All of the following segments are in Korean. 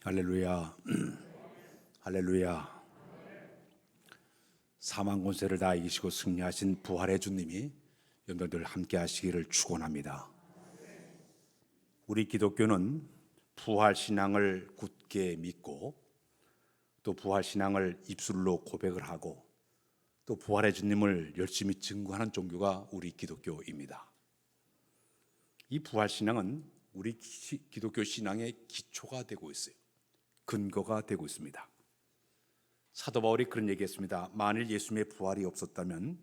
할렐루야. 할렐루야. 사망 권세를 다 이기시고 승리하신 부활의 주님이 여러분들 함께 하시기를 축원합니다. 우리 기독교는 부활 신앙을 굳게 믿고 또 부활 신앙을 입술로 고백을 하고 또 부활의 주님을 열심히 증거하는 종교가 우리 기독교입니다. 이 부활 신앙은 우리 기독교 신앙의 기초가 되고 있어요. 근거가 되고 있습니다. 사도 바울이 그런 얘기했습니다. 만일 예수님의 부활이 없었다면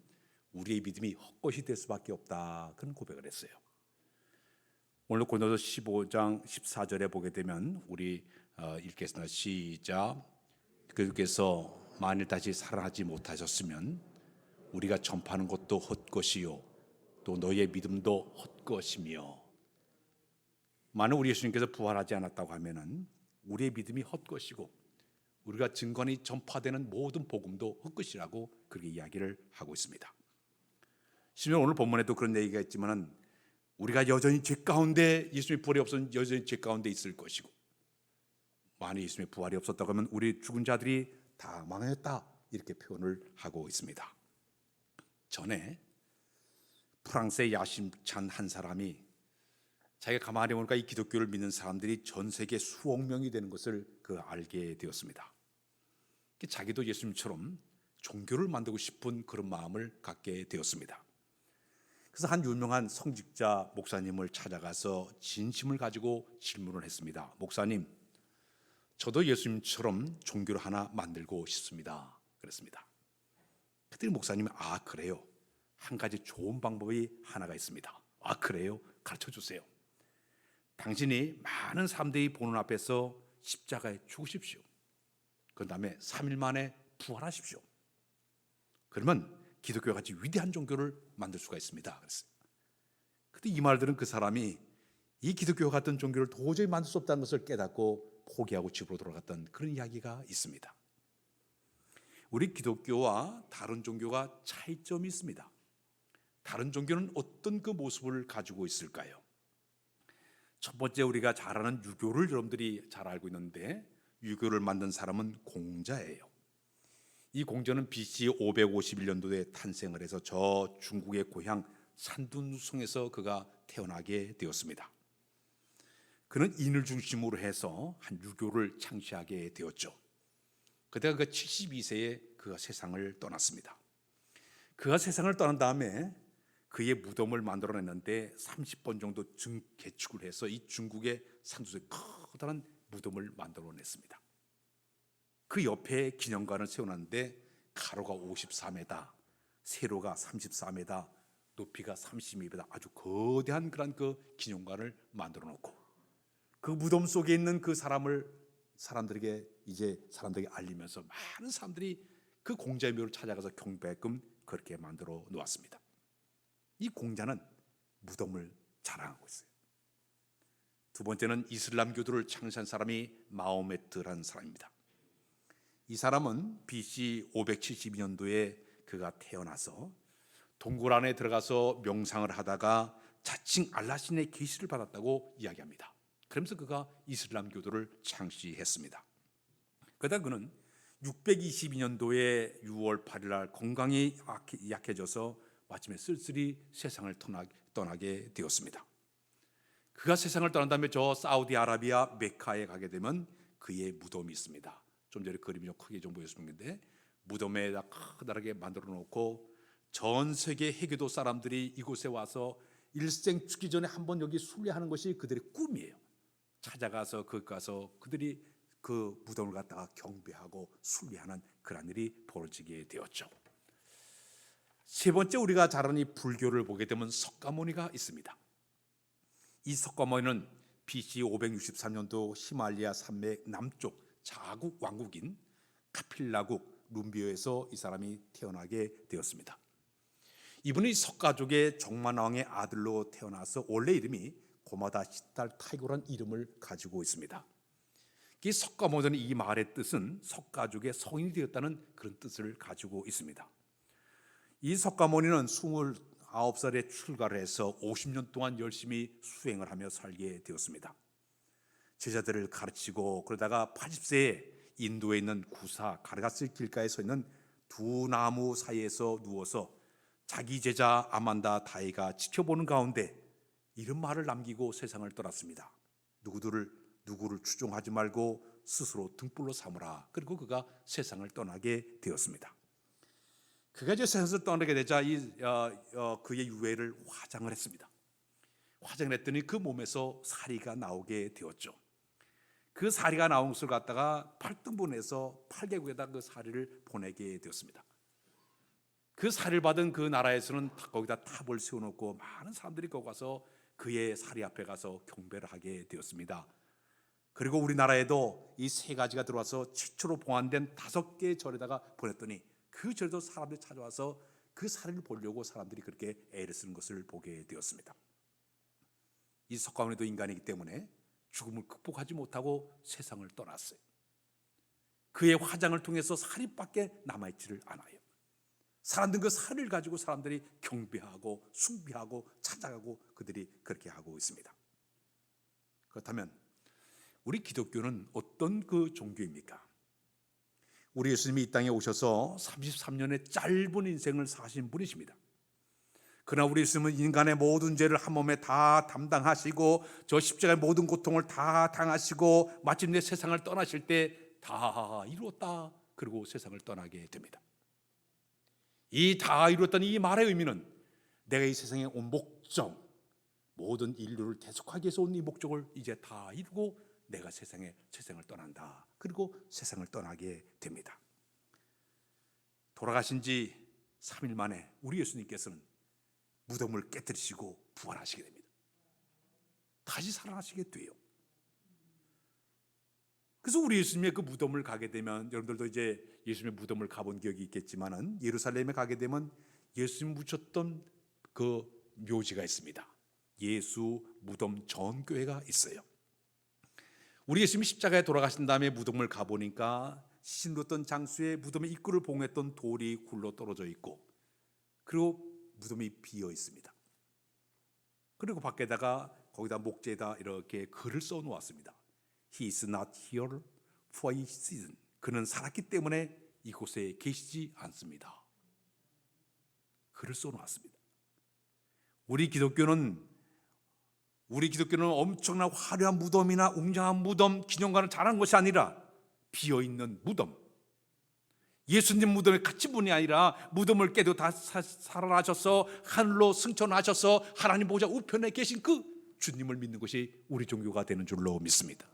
우리의 믿음이 헛것이 될 수밖에 없다. 그런 고백을 했어요. 오늘 고린도서 15장 14절에 보게 되면 우리 읽겠습니다. 시작. 그리스도께서 만일 다시 살아나지 못하셨으면 우리가 전파하는 것도 헛것이요 또 너희의 믿음도 헛것이며, 만일 우리 예수님께서 부활하지 않았다고 하면은 우리의 믿음이 헛것이고 우리가 증거니 전파되는 모든 복음도 헛것이라고 그렇게 이야기를 하고 있습니다. 심지어 오늘 본문에도 그런 얘기가 있지만은 우리가 여전히 죄 가운데, 예수님의 부활이 없으면 여전히 죄 가운데 있을 것이고, 만일 예수님의 부활이 없었다고 하면 우리 죽은 자들이 다 망하였다, 이렇게 표현을 하고 있습니다. 전에 프랑스의 야심찬 한 사람이 자기가 가만히 보니까 이 기독교를 믿는 사람들이 전 세계 수억 명이 되는 것을 알게 되었습니다. 자기도 예수님처럼 종교를 만들고 싶은 그런 마음을 갖게 되었습니다. 그래서 한 유명한 성직자 목사님을 찾아가서 진심을 가지고 질문을 했습니다. 목사님, 저도 예수님처럼 종교를 하나 만들고 싶습니다. 그랬습니다. 그때 목사님이 그래요? 한 가지 좋은 방법이 하나가 있습니다. 그래요? 가르쳐 주세요. 당신이 많은 사람들이 보는 앞에서 십자가에 죽으십시오. 그 다음에 3일 만에 부활하십시오. 그러면 기독교와 같이 위대한 종교를 만들 수가 있습니다. 그랬어요. 그때 이 말들은 그 사람이 이 기독교와 같은 종교를 도저히 만들 수 없다는 것을 깨닫고 포기하고 집으로 돌아갔던 그런 이야기가 있습니다. 우리 기독교와 다른 종교가 차이점이 있습니다. 다른 종교는 어떤 그 모습을 가지고 있을까요? 첫 번째, 우리가 잘 아는 유교를 여러분들이 잘 알고 있는데, 유교를 만든 사람은 공자예요. 이 공자는 BC 551년도에 탄생을 해서 저 중국의 고향 산둔성에서 그가 태어나게 되었습니다. 그는 인을 중심으로 해서 한 유교를 창시하게 되었죠. 그때가 그 72세에 그가 세상을 떠났습니다. 그가 세상을 떠난 다음에 그의 무덤을 만들어냈는데 30번 정도 개축을 해서 이 중국의 산두에 커다란 무덤을 만들어냈습니다. 그 옆에 기념관을 세워놨는데 가로가 54m, 세로가 34m, 높이가 32m, 아주 거대한 그런 그 기념관을 만들어놓고 그 무덤 속에 있는 그 사람들에게 알리면서 많은 사람들이 그 공자의 묘를 찾아가서 경배하게끔 그렇게 만들어 놓았습니다. 이 공자는 무덤을 자랑하고 있어요. 두 번째는 이슬람교도를 창시한 사람이 마호메트라는 사람입니다. 이 사람은 BC 572년도에 그가 태어나서 동굴 안에 들어가서 명상을 하다가 자칭 알라신의 계시를 받았다고 이야기합니다. 그러면서 그가 이슬람교도를 창시했습니다. 그러다 그는 622년도에 6월 8일 날 건강이 약해져서 마침내 쓸쓸히 세상을 떠나게 되었습니다. 그가 세상을 떠난 다음에 저 사우디아라비아 메카에 가게 되면 그의 무덤이 있습니다. 좀 전에 그림이 좀 크게 좀 보였었는데, 무덤에다 커다랗게 만들어 놓고 전 세계 해교도 사람들이 이곳에 와서 일생 죽기 전에 한번 여기 순례하는 것이 그들의 꿈이에요. 찾아가서 그들이 그 무덤을 갖다가 경배하고 순례하는 그런 일이 벌어지게 되었죠. 세 번째, 우리가 잘 아는 이 불교를 보게 되면 석가모니가 있습니다. 이 석가모니는 BC 563년도 히말라야 산맥 남쪽 자국 왕국인 카필라국 룸비오에서 이 사람이 태어나게 되었습니다. 이분이 석가족의 정만왕의 아들로 태어나서 원래 이름이 고마다 시달 타이고라는 이름을 가지고 있습니다. 이 석가모니는 이 말의 뜻은 석가족의 성인이 되었다는 그런 뜻을 가지고 있습니다. 이 석가모니는 29살에 출가를 해서 50년 동안 열심히 수행을 하며 살게 되었습니다. 제자들을 가르치고 그러다가 80세에 인도에 있는 구사 가르가스 길가에 서 있는 두 나무 사이에서 누워서 자기 제자 아만다 다이가 지켜보는 가운데 이런 말을 남기고 세상을 떠났습니다. 누구를 추종하지 말고 스스로 등불로 삼으라. 그리고 그가 세상을 떠나게 되었습니다. 그가 이제 세상을 떠나게 되자 그의 유해를 화장을 했습니다. 화장을 했더니 그 몸에서 사리가 나오게 되었죠. 그 사리가 나온 것을 갖다가 팔등분해서 8개국에다 그 사리를 보내게 되었습니다. 그 사리를 받은 그 나라에서는 거기다 탑을 세워놓고 많은 사람들이 거기 가서 그의 사리 앞에 가서 경배를 하게 되었습니다. 그리고 우리나라에도 이 세 가지가 들어와서 최초로 봉안된 5개의 절에다가 보냈더니 그 절도 사람들이 찾아와서 그 사리를 보려고 사람들이 그렇게 애를 쓰는 것을 보게 되었습니다. 이 석가모니도 인간이기 때문에 죽음을 극복하지 못하고 세상을 떠났어요. 그의 화장을 통해서 사리밖에 남아있지를 않아요. 사람들은 그 사리를 가지고 사람들이 경배하고 숭배하고 찾아가고 그들이 그렇게 하고 있습니다. 그렇다면 우리 기독교는 어떤 그 종교입니까? 우리 예수님이 이 땅에 오셔서 33년의 짧은 인생을 사신 분이십니다. 그러나 우리 예수님은 인간의 모든 죄를 한 몸에 다 담당하시고 저 십자가의 모든 고통을 다 당하시고 마침내 세상을 떠나실 때 다 이루었다 그리고 세상을 떠나게 됩니다. 이 다 이루었다는 이 말의 의미는 내가 이 세상에 온 목적, 모든 인류를 대속하기 위해서 온 이 목적을 이제 다 이루고 내가 세상을 떠난다. 그리고 세상을 떠나게 됩니다. 돌아가신 지 3일 만에 우리 예수님께서는 무덤을 깨뜨리시고 부활하시게 됩니다. 다시 살아나시게 돼요. 그래서 우리 예수님의 그 무덤을 가게 되면 여러분들도 이제 예수님의 무덤을 가본 기억이 있겠지만은 예루살렘에 가게 되면 예수님 묻혔던 그 묘지가 있습니다. 예수 무덤 전교회가 있어요. 우리 예수님이 십자가에 돌아가신 다음에 무덤을 가보니까 신었던 장수의 무덤의 입구를 봉했던 돌이 굴러 떨어져 있고 그리고 무덤이 비어 있습니다. 그리고 밖에다가 거기다 목재에다 이렇게 글을 써 놓았습니다. He is not here for a season. 그는 살았기 때문에 이곳에 계시지 않습니다. 글을 써 놓았습니다. 우리 기독교는 엄청난 화려한 무덤이나 웅장한 무덤, 기념관을 잘하는 것이 아니라 비어있는 무덤, 예수님 무덤에 갇힌 분이 아니라 무덤을 깨도 다 살아나셔서 하늘로 승천하셔서 하나님 보좌 우편에 계신 그 주님을 믿는 것이 우리 종교가 되는 줄로 믿습니다.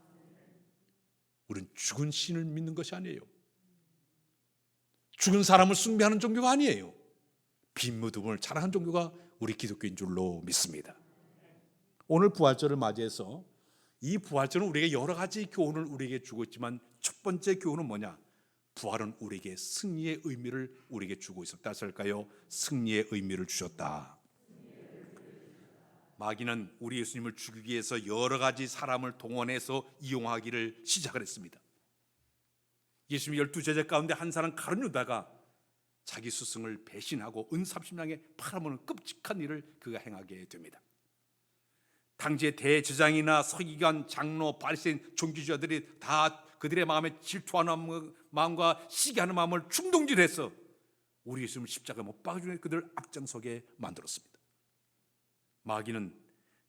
우리는 죽은 신을 믿는 것이 아니에요. 죽은 사람을 숭배하는 종교가 아니에요. 빈 무덤을 자랑하는 종교가 우리 기독교인 줄로 믿습니다. 오늘 부활절을 맞이해서 이 부활절은 우리에게 여러 가지 교훈을 우리에게 주고 있지만 첫 번째 교훈은 뭐냐? 부활은 우리에게 승리의 의미를 우리에게 주고 있었다 할까요? 승리의 의미를 주셨다. 마귀는 우리 예수님을 죽이기 위해서 여러 가지 사람을 동원해서 이용하기를 시작을 했습니다. 예수님 12제자 가운데 한 사람 가룟 유다가 자기 스승을 배신하고 은 30냥에 팔아먹는 끔찍한 일을 그가 행하게 됩니다. 당시의 대제장이나 서기관, 장로, 바리새인, 종교지자들이 다 그들의 마음에 질투하는 마음과 시기하는 마음을 충동질해서 우리 예수님을 십자가에 못 박아주는 그들을 앞장서게 만들었습니다. 마귀는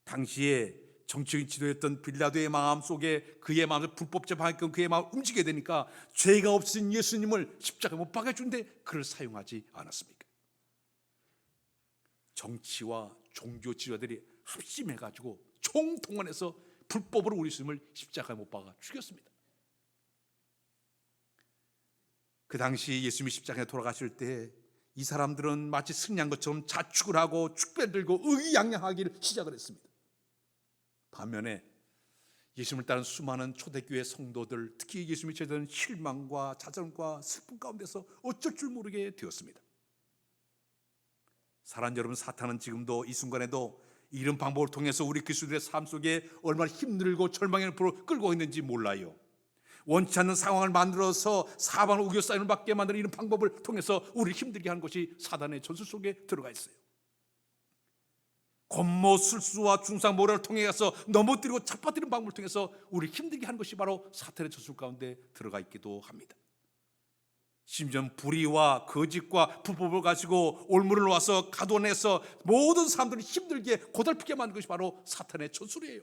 당시에 정치적인 지도였던 빌라도의 마음 속에 그의 마음을 불법 재판했던 그의 마음을 움직이게 되니까 죄가 없으신 예수님을 십자가에 못 박아주는데 그를 사용하지 않았습니까? 정치와 종교 지도자들이 합심해가지고 총동원해서 불법으로 우리 예수님을 십자가에 못 박아 죽였습니다. 그 당시 예수님이 십자가에 돌아가실 때 이 사람들은 마치 승리한 것처럼 자축을 하고 축배를 들고 의기양양하기를 시작을 했습니다. 반면에 예수님을 따른 수많은 초대교회 성도들, 특히 예수님이 제대한 실망과 좌절과 슬픔 가운데서 어쩔 줄 모르게 되었습니다. 사랑하는 여러분, 사탄은 지금도 이 순간에도 이런 방법을 통해서 우리 그리스도인의 삶 속에 얼마나 힘들고 절망의 늪으로 끌고 있는지 몰라요. 원치 않는 상황을 만들어서 사방을 우겨 쌓이는 밖에 만드는 이런 방법을 통해서 우리를 힘들게 하는 것이 사단의 전술 속에 들어가 있어요. 권모 술수와 중상모략을 통해서 넘어뜨리고 잡아뜨리는 방법을 통해서 우리를 힘들게 하는 것이 바로 사탄의 저술 가운데 들어가 있기도 합니다. 심지어 불의와 거짓과 불법을 가지고 올무를 놓아서 가둬내서 모든 사람들을 힘들게 고달프게 만드는 것이 바로 사탄의 전술이에요.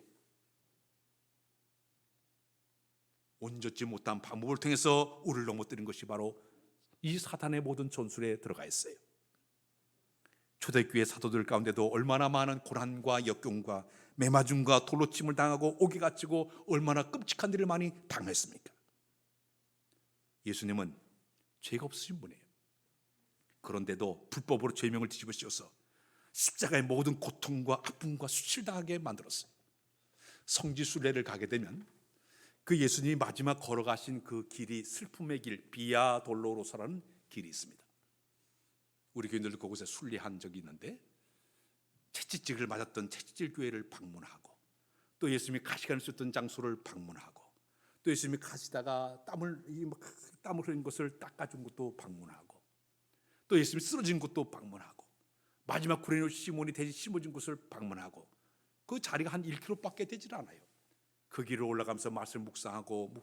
온전치 못한 방법을 통해서 우리를 넘어뜨린 것이 바로 이 사탄의 모든 전술에 들어가 있어요. 초대교회 사도들 가운데도 얼마나 많은 고난과 역경과 매맞음과 돌로 침을 당하고 옥에 갇히고 얼마나 끔찍한 일을 많이 당했습니까? 예수님은 죄가 없으신 분이에요. 그런데도 불법으로 죄명을 뒤집어 씌워서 십자가의 모든 고통과 아픔과 수치를 당하게 만들었어요. 성지순례를 가게 되면 그 예수님이 마지막 걸어가신 그 길이 슬픔의 길, 비아 돌로로사라는 길이 있습니다. 우리 교인들도 그곳에 순례한 적이 있는데 채찍질을 맞았던 채찍질 교회를 방문하고 또 예수님이 가시관을 썼던 장소를 방문하고 또 예수님이 가시다가 땀을 흘린 것을 닦아준 곳도 방문하고 또 예수님이 쓰러진 곳도 방문하고 마지막 구레네 시몬이 돼지 심어진 곳을 방문하고 그 자리가 한 1km밖에 되질 않아요. 그 길을 올라가면서 말씀을 묵상하고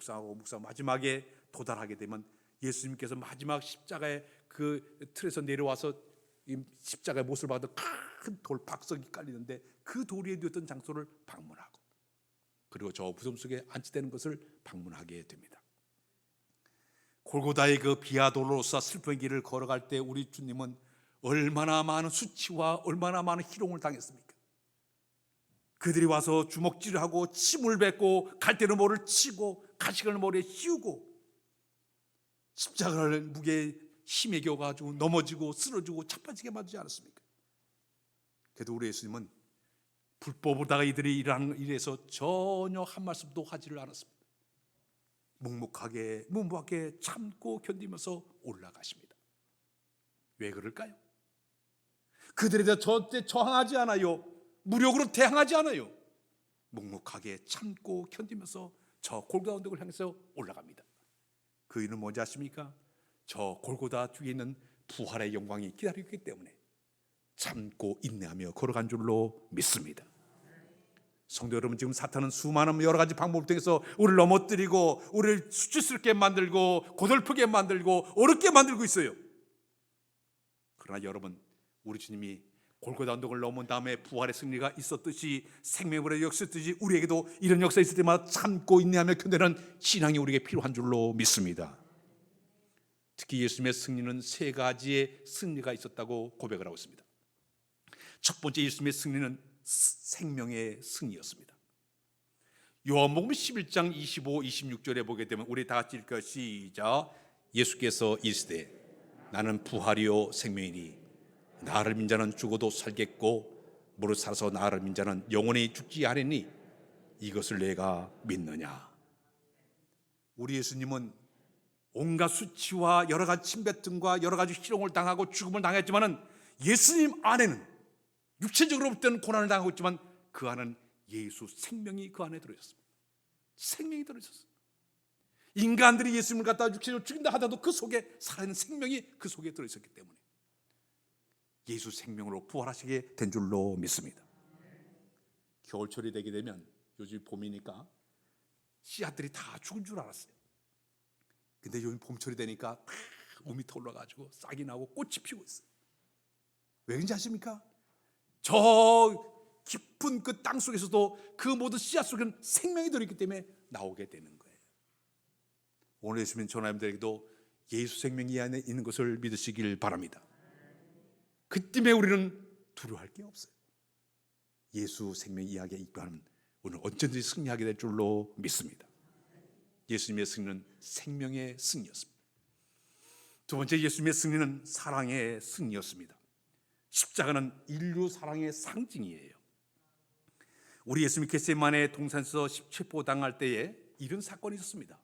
마지막에 도달하게 되면 예수님께서 마지막 십자가의 그 틀에서 내려와서 십자가의 못을 받아 큰 돌 박석이 깔리는데 그 돌 위에 누웠던 장소를 방문하고 그리고 저 무덤 속에 안치되는 것을 방문하게 됩니다. 골고다의 그 비아돌로사 슬픔의 길을 걸어갈 때 우리 주님은 얼마나 많은 수치와 얼마나 많은 희롱을 당했습니까? 그들이 와서 주먹질하고 침을 뱉고 갈대로 모를 치고 가시관을 머리에 씌우고 십자가를 무게에 힘에 겨가지고 넘어지고 쓰러지고 자빠지게 만들지 않았습니까? 그래도 우리 예수님은 불법으로다가 이들이 일하는 일에서 전혀 한 말씀도 하지를 않았습니다. 묵묵하게 문무하게 참고 견디면서 올라가십니다. 왜 그럴까요? 그들에 대해 절대 저항하지 않아요. 무력으로 대항하지 않아요. 묵묵하게 참고 견디면서 저 골고다 언덕을 향해서 올라갑니다. 그 이유는 뭔지 아십니까? 저 골고다 뒤에 있는 부활의 영광이 기다리고 있기 때문에 참고 인내하며 걸어간 줄로 믿습니다. 성도 여러분, 지금 사탄은 수많은 여러 가지 방법을 통해서 우리를 넘어뜨리고 우리를 수치스럽게 만들고 고달프게 만들고 어렵게 만들고 있어요. 그러나 여러분, 우리 주님이 골고다 언덕을 넘은 다음에 부활의 승리가 있었듯이 생명의 역사였듯이 우리에게도 이런 역사 있을 때마다 참고 인내하며 견뎌내는 신앙이 우리에게 필요한 줄로 믿습니다. 특히 예수님의 승리는 세 가지의 승리가 있었다고 고백을 하고 있습니다. 첫 번째 예수님의 승리는 생명의 승리였습니다. 요한복음 11장 25, 26절에 보게 되면 우리 다 같이 읽을까요? 시작. 예수께서 이르시되 나는 부활이요 생명이니 나를 믿는 자는 죽어도 살겠고 무릇 살아서 나를 믿는 자는 영원히 죽지 않으니 이것을 내가 믿느냐. 우리 예수님은 온갖 수치와 여러 가지 침뱉음과 여러 가지 희롱을 당하고 죽음을 당했지만은 예수님 안에는 육체적으로 볼 때는 고난을 당하고 있지만 그 안은 예수 생명이 그 안에 들어있었습니다. 생명이 들어있었어요. 인간들이 예수님을 갖다 육체적으로 죽인다 하더라도 그 속에 살아있는 생명이 그 속에 들어있었기 때문에 예수 생명으로 부활하시게 된 줄로 믿습니다. 겨울철이 되게 되면 요즘 봄이니까 씨앗들이 다 죽은 줄 알았어요. 근데 요즘 봄철이 되니까 몸이 올라가지고 싹이 나고 꽃이 피고 있어요. 왜 그런지 아십니까? 저 깊은 그 땅 속에서도 그 모든 씨앗 속에는 생명이 들어있기 때문에 나오게 되는 거예요. 오늘 예수님 전하님들에게도 예수 생명이 안에 있는 것을 믿으시길 바랍니다. 그 때문에 우리는 두려워할 게 없어요. 예수 생명 이야기에 입하면 오늘 언제든지 승리하게 될 줄로 믿습니다. 예수님의 승리는 생명의 승리였습니다. 두 번째 예수님의 승리는 사랑의 승리였습니다. 십자가는 인류 사랑의 상징이에요. 우리 예수님 겟세마네 동산에서 십체포 당할 때에 이런 사건이 있었습니다.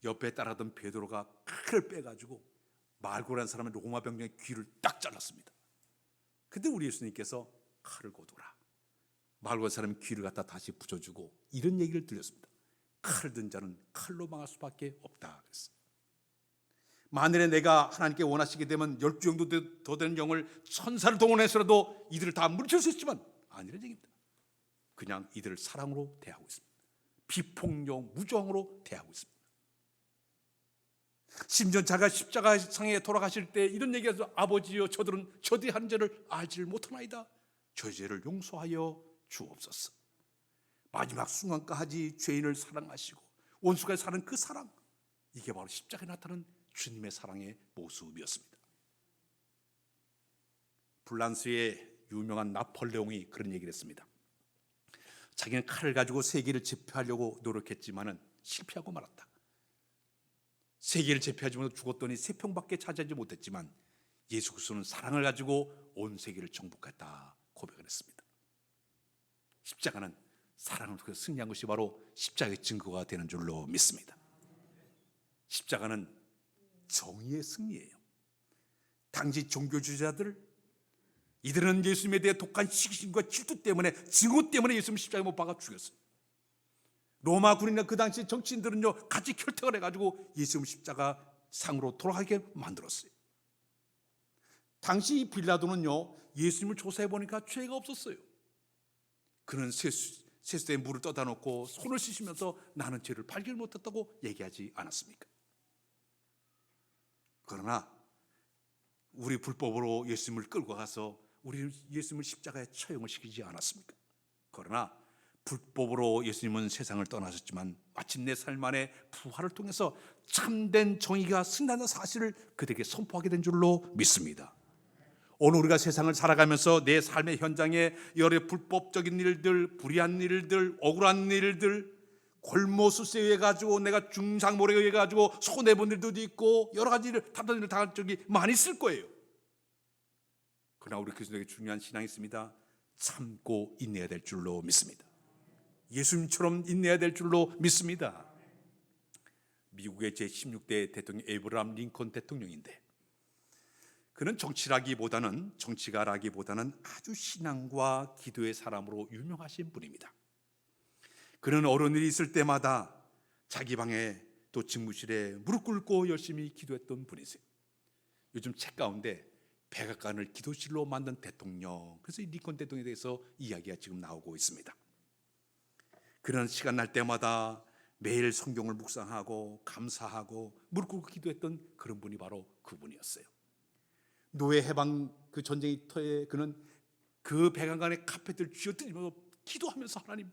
옆에 따라던 베드로가 칼을 빼가지고 말고라는 사람의 로마 병정의 귀를 딱 잘랐습니다. 근데 우리 예수님께서 칼을 고도라, 말고라는 사람의 귀를 갖다 다시 붙여주고 이런 얘기를 들렸습니다. 칼을 든 자는 칼로 망할 수밖에 없다 그랬어요. 만일에 내가 하나님께 원하시게 되면 12 정도 더 되는 영을 천사를 동원해서라도 이들을 다 물리칠 수 있지만 아니라는 얘기입니다. 그냥 이들을 사랑으로 대하고 있습니다. 비폭력, 무정으로 대하고 있습니다. 심지어 자가 십자가상에 돌아가실 때 이런 얘기하죠. 아버지여, 저들은 저들이 하는 죄를 알지를 못하나이다. 저 죄를 용서하여 주옵소서. 마지막 순간까지 죄인을 사랑하시고 원수가 사는 그 사랑, 이게 바로 십자가에 나타나는 주님의 사랑의 모습이었습니다. 프랑스의 유명한 나폴레옹이 그런 얘기를 했습니다. 자기는 칼을 가지고 세계를 제패하려고 노력했지만은 실패하고 말았다. 세계를 제패하지 못해 죽었더니 세 평밖에 차지하지 못했지만 예수 그리스도는 사랑을 가지고 온 세계를 정복했다 고백을 했습니다. 십자가는 사랑을 통해 승리한 것이 바로 십자가의 증거가 되는 줄로 믿습니다. 십자가는 정의의 승리예요. 당시 종교주의자들, 이들은 예수님에 대해 독한 시기심과 질투 때문에, 증오 때문에 예수님 십자가에 못 박아 죽였어요. 로마 군이나 그 당시 정치인들은요, 같이 결탁을 해가지고 예수님 십자가 상으로 돌아가게 만들었어요. 당시 빌라도는요, 예수님을 조사해 보니까 죄가 없었어요. 그는 세수대에 물을 떠다 놓고 손을 씻으면서 나는 죄를 발견 못했다고 얘기하지 않았습니까? 그러나 우리 불법으로 예수님을 끌고 가서 우리 예수님을 십자가에 처형을 시키지 않았습니까? 그러나 불법으로 예수님은 세상을 떠나셨지만 마침내 삶 안에 부활을 통해서 참된 정의가 승리한다는 사실을 그들에게 선포하게 된 줄로 믿습니다. 오늘 우리가 세상을 살아가면서 내 삶의 현장에 여러 불법적인 일들, 불의한 일들, 억울한 일들, 골모수세에 의해 가지고 내가 중상모략에 의해 가지고 손해본 일도 있고 여러 가지 일을 다른 일을 당할 적이 많이 있을 거예요. 그러나 우리 그리스도에게 중요한 신앙이 있습니다. 참고 인내해야 될 줄로 믿습니다. 예수님처럼 인내해야 될 줄로 믿습니다. 미국의 제16대 대통령 에이브라함 링컨 대통령인데, 그는 정치가라기보다는 아주 신앙과 기도의 사람으로 유명하신 분입니다. 그는 어려운 일이 있을 때마다 자기 방에 또 집무실에 무릎 꿇고 열심히 기도했던 분이세요. 요즘 책 가운데 백악관을 기도실로 만든 대통령, 그래서 이 링컨 대통령에 대해서 이야기가 지금 나오고 있습니다. 그런 시간 날 때마다 매일 성경을 묵상하고 감사하고 무릎 꿇고 기도했던 그런 분이 바로 그분이었어요. 노예 해방 그 전쟁의 터에 그는 그 백악관의 카펫을 쥐어뜯으면서 기도하면서 하나님,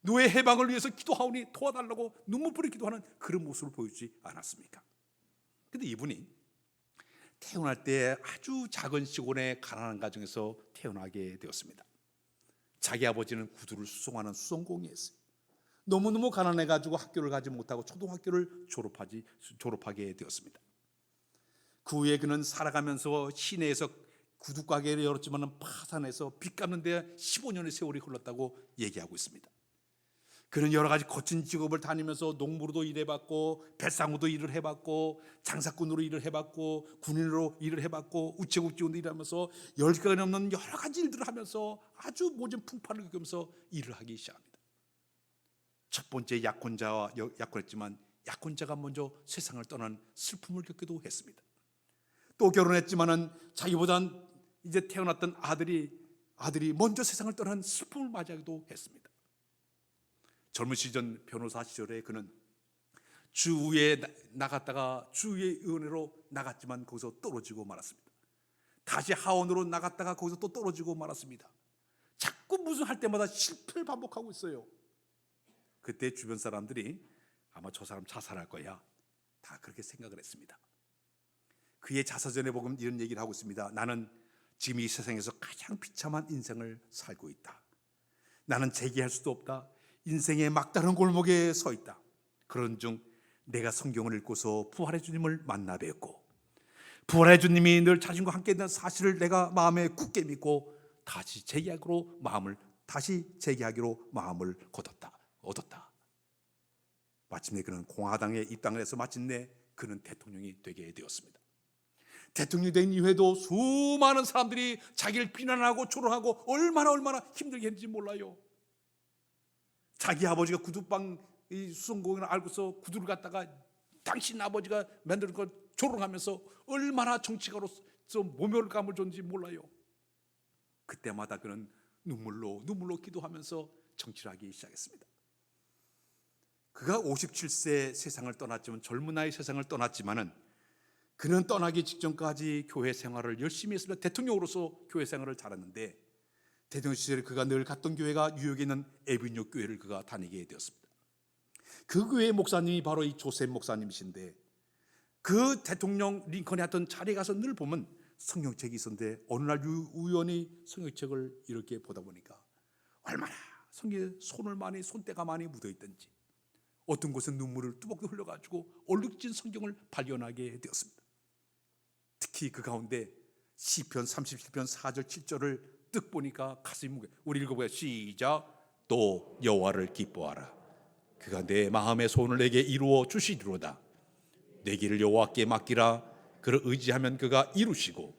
노예 해방을 위해서 기도하오니 도와달라고 눈물부리 기도하는 그런 모습을 보여주지 않았습니까? 그런데 이분이 태어날 때 아주 작은 시골의 가난한 가정에서 태어나게 되었습니다. 자기 아버지는 구두를 수송하는 수송공이었어요. 너무너무 가난해가지고 학교를 가지 못하고 초등학교를 졸업하게 되었습니다. 그 후에 그는 살아가면서 시내에서 구두가게를 열었지만 파산해서 빚 갚는 데 15년의 세월이 흘렀다고 얘기하고 있습니다. 그는 여러 가지 거친 직업을 다니면서 농부로도 일해봤고, 뱃상으로도 일을 해봤고, 장사꾼으로 일을 해봤고, 군인으로 일을 해봤고, 우체국 직원도 일하면서 10개가 넘는 여러 가지 일들을 하면서 아주 모진 풍파를 겪으면서 일을 하기 시작합니다. 첫 번째 약혼했지만 약혼자가 먼저 세상을 떠난 슬픔을 겪기도 했습니다. 또 결혼했지만은 자기보단 이제 태어났던 아들이 먼저 세상을 떠난 슬픔을 맞이하기도 했습니다. 젊은 시절 변호사 시절에 그는 주위에 나갔다가 주위의 의원으로 나갔지만 거기서 떨어지고 말았습니다. 다시 하원으로 나갔다가 거기서 또 떨어지고 말았습니다. 자꾸 무슨 할 때마다 실패를 반복하고 있어요. 그때 주변 사람들이 아마 저 사람 자살할 거야, 다 그렇게 생각을 했습니다. 그의 자서전에 보면 이런 얘기를 하고 있습니다. 나는 지금 이 세상에서 가장 비참한 인생을 살고 있다. 나는 재기할 수도 없다. 인생의 막다른 골목에 서 있다. 그런 중 내가 성경을 읽고서 부활의 주님을 만나 뵙고, 부활의 주님이 늘 자신과 함께 있는 사실을 내가 마음에 굳게 믿고 다시 재기하기로 마음을 얻었다. 마침내 그는 공화당에 입당을 해서 마침내 그는 대통령이 되게 되었습니다. 대통령이 된 이후에도 수많은 사람들이 자기를 비난하고 조롱하고 얼마나 힘들게 했는지 몰라요. 자기 아버지가 구두방 수송공을 알고서 구두를 갖다가 당신 아버지가 만든 걸 조롱하면서 얼마나 정치가로서 모멸감을 줬는지 몰라요. 그때마다 그는 눈물로 기도하면서 정치를 하기 시작했습니다. 그가 57세 세상을 떠났지만, 젊은 나이 세상을 떠났지만은 그는 떠나기 직전까지 교회 생활을 열심히 했습니다. 대통령으로서 교회 생활을 잘했는데, 대통령 시절에 그가 늘 갔던 교회가 뉴욕에 있는 에비뉴 교회를 그가 다니게 되었습니다. 그 교회의 목사님이 바로 이 조셉 목사님이신데, 그 대통령 링컨이 했던 자리에 가서 늘 보면 성경책이 있었는데, 어느 날 우연히 성경책을 이렇게 보다 보니까 얼마나 성경에 손때가 많이 묻어있던지, 어떤 곳은 눈물을 뚜벅뚜벅 흘려가지고 얼룩진 성경을 발견하게 되었습니다. 특히 그 가운데 시편 37편 4절 7절을 뜩 보니까 가슴이 무게. 우리 읽어보자. 시작. 또 여호와를 기뻐하라. 그가 내 마음의 소원을 내게 이루어 주시리로다. 내 길을 여호와께 맡기라. 그를 의지하면 그가 이루시고,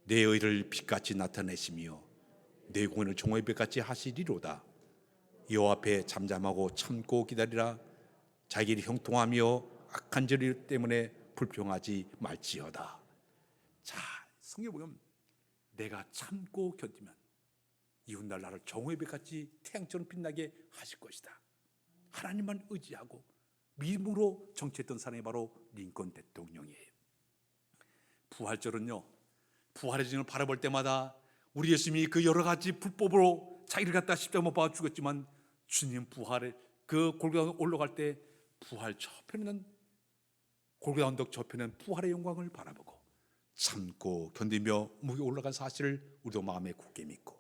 내 의를 빛같이 나타내시며 내 공의를 종의 빛같이 하시리로다. 여호와 앞에 잠잠하고 참고 기다리라. 자기 길이 형통하며 악한 죄 때문에 불평하지 말지어다. 자, 성경에 보면 내가 참고 견디면 이훗날 나를 정오의 빛같이 태양처럼 빛나게 하실 것이다. 하나님만 의지하고 믿음으로 정치했던 사람이 바로 링컨 대통령이에요. 부활절은요, 부활의 주님을 바라볼 때마다 우리 예수님이 그 여러 가지 불법으로 자기를 갖다 십자가 못 박아 죽었지만, 주님 부활의 그 골고다 올라갈 때 부활 저편에는, 골고다 언덕 저편에는 부활의 영광을 바라보고 참고 견디며 무게 올라간 사실을 우리도 마음에 굳게 믿고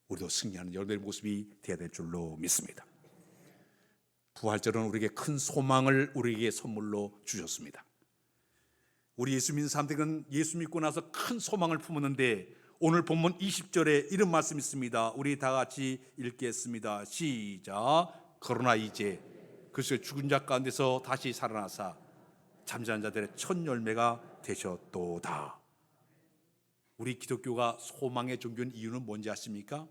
우리도 승리하는 여러분의 모습이 되어야 될 줄로 믿습니다. 부활절은 우리에게 큰 소망을 우리에게 선물로 주셨습니다. 우리 예수 믿는 사람들은 예수 믿고 나서 큰 소망을 품었는데, 오늘 본문 20절에 이런 말씀이 있습니다. 우리 다 같이 읽겠습니다. 시작. 그러나 이제 그리스도의 죽은 자 가운데서 다시 살아나사 잠자는 자들의 첫 열매가 되셨도다. 우리 기독교가 소망의 종교인 이유는 뭔지 아십니까?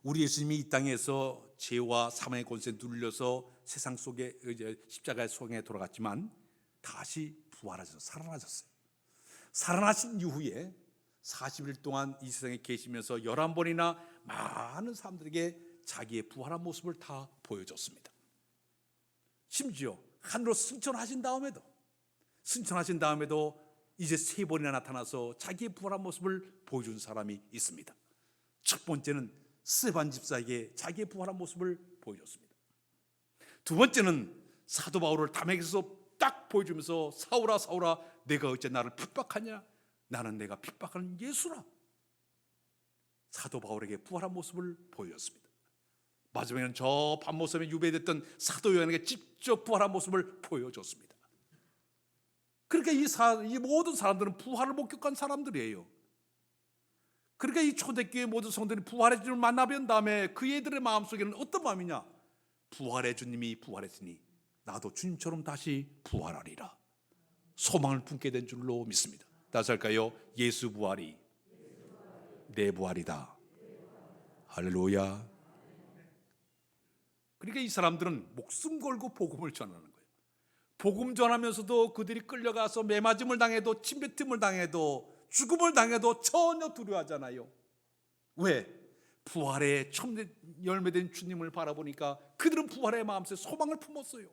우리 예수님이 이 땅에서 죄와 사망의 권세에 눌려서 세상 속에 십자가의 소경에 돌아갔지만 다시 부활하셔서 살아나셨어요. 살아나신 이후에 40일 동안 이 세상에 계시면서 11번이나 많은 사람들에게 자기의 부활한 모습을 다 보여줬습니다. 심지어 하늘로 승천하신 다음에도 이제 3번이나 나타나서 자기의 부활한 모습을 보여준 사람이 있습니다. 첫 번째는 스데반 집사에게 자기의 부활한 모습을 보여줬습니다. 두 번째는 사도 바울을 담에게서 딱 보여주면서, 사울아 사울아 내가 어째 나를 핍박하냐, 나는 내가 핍박하는 예수라. 사도 바울에게 부활한 모습을 보여줬습니다. 마지막에는 저 밤모섬에 유배됐던 사도 요한에게 직접 부활한 모습을 보여줬습니다. 그러니까 이 모든 사람들은 부활을 목격한 사람들이에요. 그러니까 이 초대교회 모든 성도들이 부활의 주님을 만나뵌 다음에 그애들의 마음속에는 어떤 마음이냐, 부활의 주님이 부활했으니 나도 주님처럼 다시 부활하리라. 소망을 품게 된 줄로 믿습니다. 다시 할까요? 예수 부활이 내 부활이다. 할렐루야. 그러니까 이 사람들은 목숨 걸고 복음을 전하는 거예요. 복음 전하면서도 그들이 끌려가서 매맞음을 당해도, 침뱉음을 당해도, 죽음을 당해도 전혀 두려워하잖아요. 왜? 부활의 처음 열매된 주님을 바라보니까 그들은 부활의 마음속에 소망을 품었어요.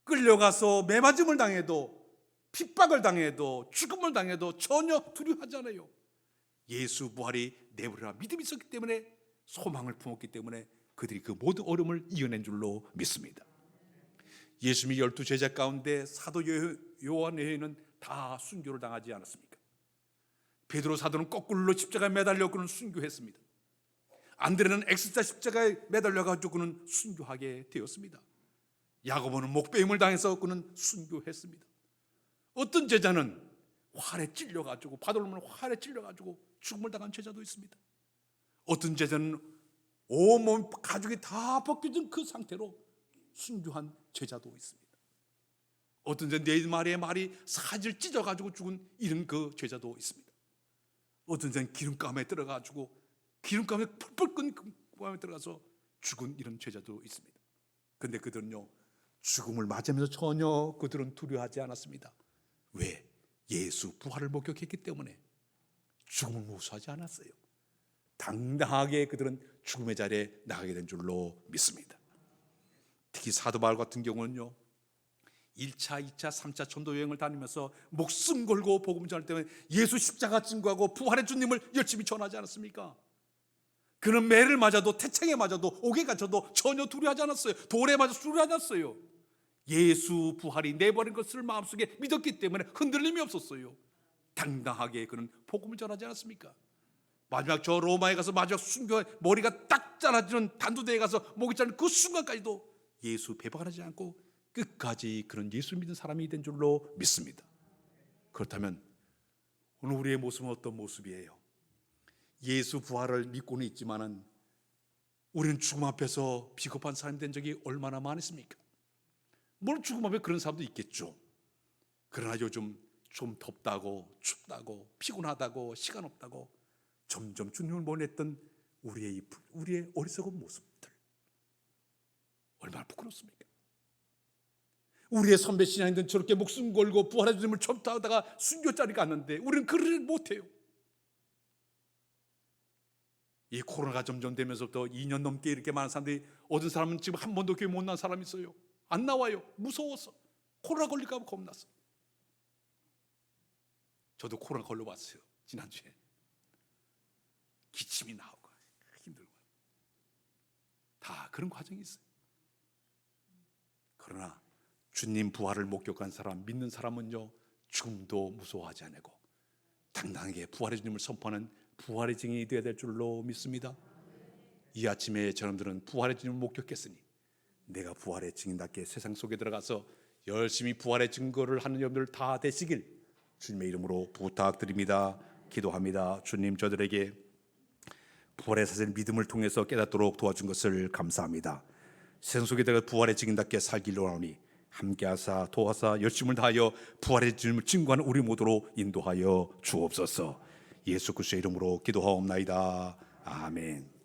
끌려가서 매맞음을 당해도, 핍박을 당해도, 죽음을 당해도 전혀 두려워하잖아요. 예수 부활이 내버려라 믿음이 있었기 때문에, 소망을 품었기 때문에 그들이 그 모든 어려움을 이겨낸 줄로 믿습니다. 예수님이 12 제자 가운데 사도 요한에게는 다 순교를 당하지 않았습니까? 베드로 사도는 거꾸로 십자가에 매달려 그는 순교했습니다. 안드레는 X자 십자가에 매달려가지고 그는 순교하게 되었습니다. 야고보는 목배임을 당해서 그는 순교했습니다. 어떤 제자는 활에 찔려가지고, 바돌로는 활에 찔려가지고 죽음을 당한 제자도 있습니다. 어떤 제자는 온몸 가죽이 다 벗겨진 그 상태로 순교한 제자도 있습니다. 어떤 제자는 네 마리의 말이 사질 찢어가지고 죽은 이런 그 제자도 있습니다. 어떤 제자는 기름감에 들어가지고 기름감에 펄펄 끈 기름감에 들어가서 죽은 이런 제자도 있습니다. 그런데 그들은요, 죽음을 맞으면서 전혀 그들은 두려워하지 않았습니다. 왜? 예수 부활을 목격했기 때문에, 죽음을 무서워하지 않았어요. 당당하게 그들은 죽음의 자리에 나가게 된 줄로 믿습니다. 특히 사도 바울 같은 경우는요, 1차, 2차, 3차 전도 여행을 다니면서 목숨 걸고 복음 전할 때문에 예수 십자가 증거하고 부활의 주님을 열심히 전하지 않았습니까? 그는 매를 맞아도, 태창에 맞아도, 옥에 갇혀도 전혀 두려워하지 않았어요. 돌에 맞아서 두려워하지 않았어요. 예수 부활이 내버린 것을 마음속에 믿었기 때문에 흔들림이 없었어요. 당당하게 그는 복음을 전하지 않았습니까? 마지막 저 로마에 가서 마지막 순교, 머리가 딱 잘라지는 단두대에 가서 목이 자른 그 순간까지도 예수 배반하지 않고 끝까지 그런 예수 믿는 사람이 된 줄로 믿습니다. 그렇다면 오늘 우리의 모습은 어떤 모습이에요? 예수 부활을 믿고는 있지만은 우리는 죽음 앞에서 비겁한 사람이 된 적이 얼마나 많습니까? 물론 죽음 앞에 그런 사람도 있겠죠. 그러나 요즘 좀 덥다고, 춥다고, 피곤하다고, 시간 없다고 점점 주님을 보냈던 우리의 어리석은 모습들, 얼마나 부끄럽습니까? 우리의 선배 신앙인들은 저렇게 목숨 걸고 부활의 주님을 첨타하다가 순교자리 갔는데 우리는 그러지 못해요. 이 코로나가 점점 되면서부터 2년 넘게 이렇게 많은 사람들이, 어떤 사람은 지금 한 번도 교회 못 나온 사람이 있어요. 안 나와요. 무서워서. 코로나 걸릴까 봐 겁났어. 저도 코로나 걸려봤어요. 지난주에. 기침이 나오고 힘들고 다 그런 과정이 있어요. 그러나 주님 부활을 목격한 사람, 믿는 사람은요, 죽음도 무서워하지 않고 당당하게 부활의 주님을 선포하는 부활의 증인이 되어야 될 줄로 믿습니다. 이 아침에 저놈들은 부활의 주님을 목격했으니 내가 부활의 증인답게 세상 속에 들어가서 열심히 부활의 증거를 하는 여러분들 다 되시길 주님의 이름으로 부탁드립니다. 기도합니다. 주님, 저들에게 부활의 사실 믿음을 통해서 깨닫도록 도와준 것을 감사합니다. 세상 속에 들어가 부활의 증인답게 살기를 원하오니 함께하사 도와사 열심을 다하여 부활의 주님을 증거하는 우리 모두로 인도하여 주옵소서. 예수 그리스도의 이름으로 기도하옵나이다. 아멘.